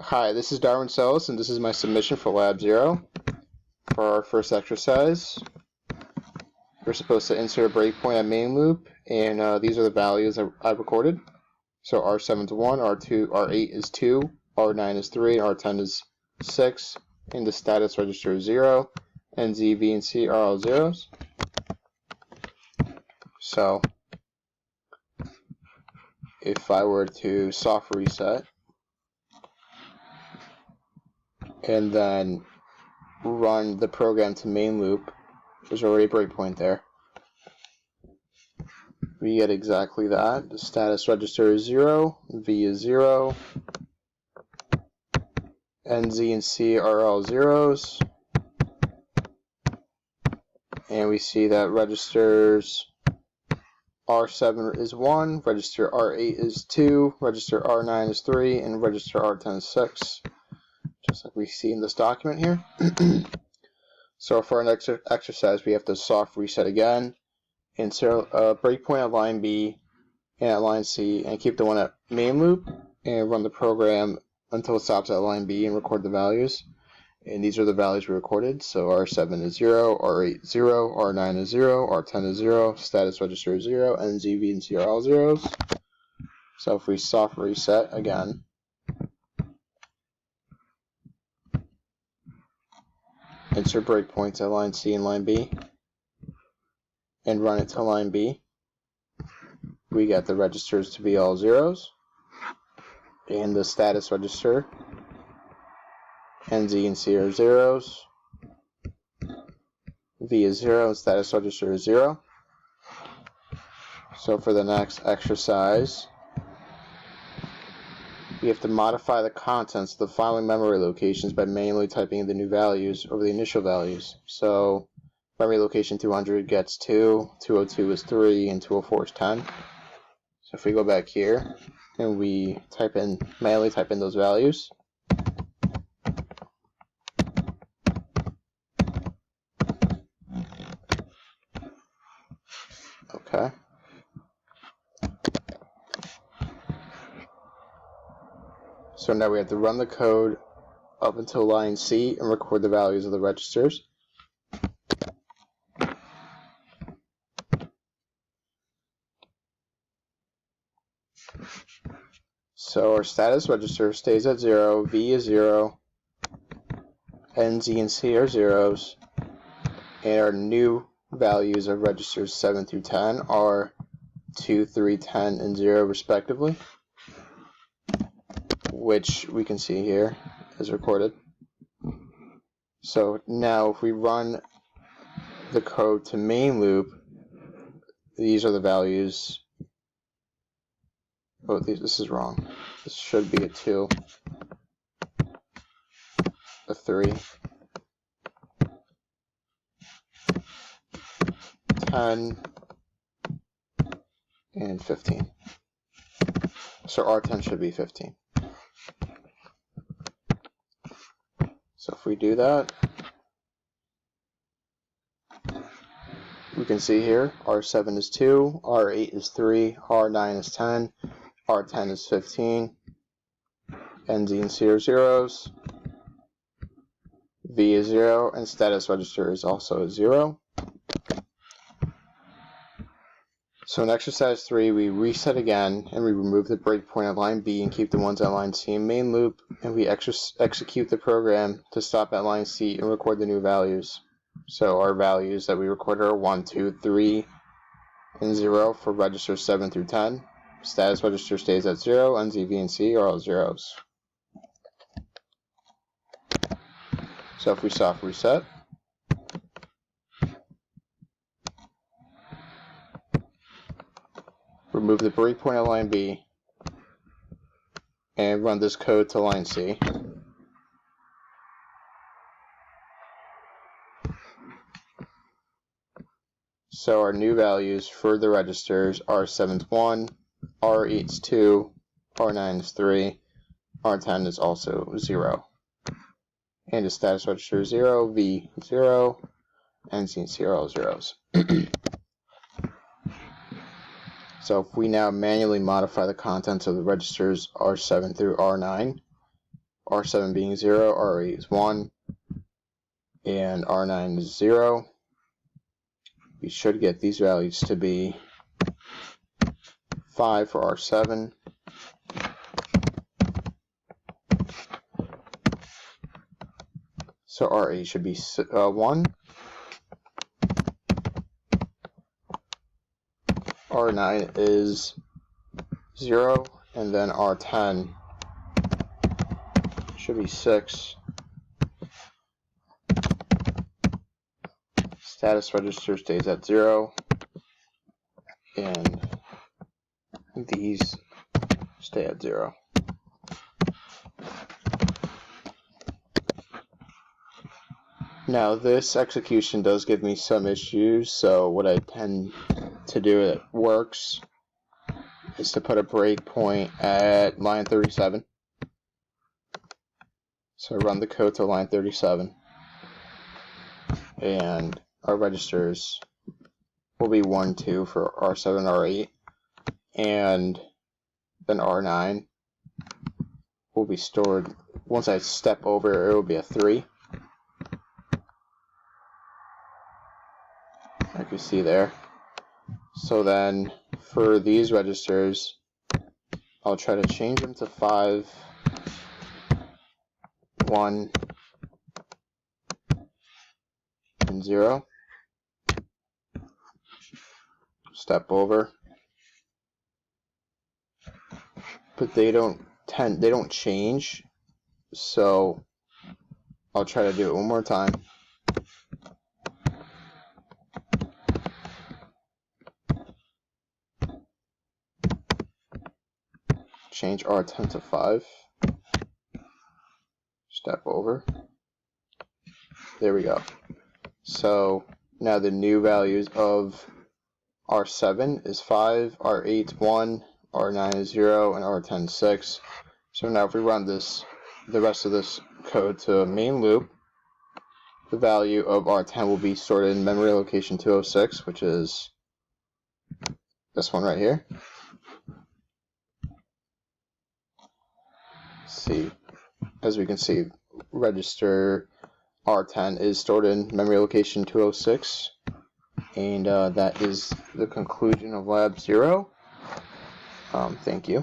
Hi, this is Darwin Sellis, and this is my submission for Lab 0. For our first exercise, we're supposed to insert a breakpoint at main loop, and these are the values that I recorded. So R7 is 1, R2, R8 is 2, R9 is 3, R10 is 6, and the status register is 0, and Z, V, and C are all zeros. So, if I were to soft reset, and then run the program to main loop, there's already a breakpoint there. We get exactly that. The status register is 0, V is 0, N, Z, and C are all zeros. And we see that registers R7 is 1, register R8 is 2, register R9 is 3, and register R10 is 6. Just like we see in this document here. So for our next exercise, we have to soft reset again, insert a breakpoint at line B and at line C, and keep the one at main loop, and run the program until it stops at line B and record the values. And these are the values we recorded. So R7 is 0, R8 is 0, R9 is 0, R10 is 0, status register is 0, and Z, V, and C are all zeros. So if we soft reset again, insert breakpoints at line C and line B, and run it to line B, we get the registers to be all zeros, and the status register, N, Z, and C are zeros, V is 0, and status register is 0. So for the next exercise, we have to modify the contents of the following memory locations by manually typing in the new values over the initial values. So memory location 200 gets 2, 202 is 3, and 204 is 10. So if we go back here and we manually type in those values, okay. So now we have to run the code up until line C and record the values of the registers. So our status register stays at 0, V is 0, N, Z, and C are zeros, and our new values of registers 7 through 10 are 2, 3, 10, and 0 respectively, which we can see here is recorded. So now if we run the code to main loop, these are the values. Oh, this is wrong. This should be a 2, a 3, 10, and 15. So R10 should be 15. So if we do that, we can see here R7 is 2, R8 is 3, R9 is 10, R10 is 15, N, Z, and C are zeros, V is 0, and status register is also 0. So in exercise 3, we reset again, and we remove the breakpoint at line B and keep the ones at line C in main loop, and we execute the program to stop at line C and record the new values. So our values that we recorded are 1, 2, 3, and 0 for registers 7 through 10. Status register stays at 0, and Z, V, and C are all zeros. So if we soft reset, remove the breakpoint at line B, and run this code to line C. So our new values for the registers are R7 is 1, R8 is 2, R9 is 3, R10 is also 0. And the status register is 0, V 0, and Z and C are all zeros. So if we now manually modify the contents of the registers R7 through R9, R7 being 0, R8 is 1, and R9 is 0. We should get these values to be 5 for R7, so R8 should be 1, R9 is 0, and then R10 should be 6. Status register stays at 0, and these stay at 0. Now this execution does give me some issues, so what I tend to do that works is to put a breakpoint at line 37. So run the code to line 37, and our registers will be 1, 2 for R7, R8, and then R9 will be stored. Once I step over, it will be a 3. Like you see there. So then for these registers, I'll try to change them to 5, 1, and 0. Step over. But they don't change. So I'll try to do it one more time. Change R10 to 5. Step over. There we go. So now the new values of R7 is 5, R8 is 1, R9 is 0, and R10 is 6. So now if we run the rest of this code to main loop, the value of R10 will be stored in memory location 206, which is this one right here. See, as we can see, register R10 is stored in memory location 206, and that is the conclusion of Lab 0. Thank you.